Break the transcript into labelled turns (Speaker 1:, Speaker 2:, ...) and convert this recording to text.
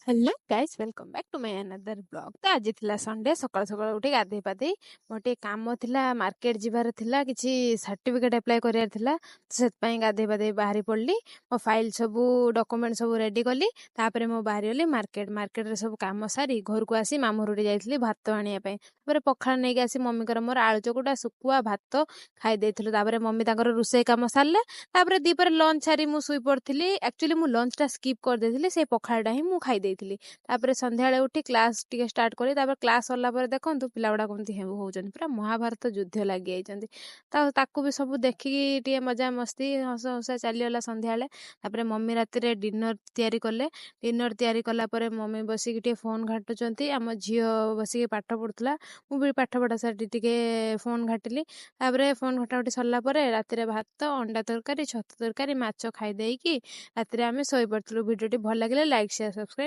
Speaker 1: Hello guys welcome back to my another blog. तो आज थिला संडे सकाळ सकाळ उठी गाधे पाधे मोर टे काम थिला मार्केट जिबार थिला किछि सर्टिफिकेट अप्लाई करियार थिला सेत पई गाधे पाधे बाहरी पड़ली मो फाइल सब डॉक्यूमेंट सब रेडी कली तापरे मो बाहरी गली मार्केट रे सब काम सारी घर को आसी मामू रुडी जाइतली भात आनिया पई तापरे पखाळ नै के आसी मम्मी कर मोर आळू चकुटा सुकुआ भात खाइ देथिलु तापरे मम्मी ताकर रुसई काम सारले तापरे दीपर लंच सारी मु सुई पड़थिली एक्चुअली मु लंच टा स्किप कर देथिली से पखाळटा ही मु खाइ देथिली तापरे संध्याळे उठी क्लास टिके स्टार्ट करी तापर क्लास सरला पर देखंतु पिला गुडा कोमती हेउ होउचन पूरा महाभारत युद्ध लागि आइचंती ताकू भी सब देखि टिके मजा मस्ती हस हसा चली गला संध्याळे तापरे मम्मी राति रे डिनर तयारी कले डिनर तयारी कला परे मम्मी बसी टिके फोन घाटुचंती आम झियो बसी पाठ पढुतला मु भी पाठ पढा सारी टिके फोन घाटिली तापरे फोन घाटाघाटी सरला परे राति रे भात अंडा तरकारी छतु तरकारी माछ खाइ देई की राति रे आमे सोई पड़तलु। वीडियो टी भल लागिले लाइक शेयर सब्सक्राइब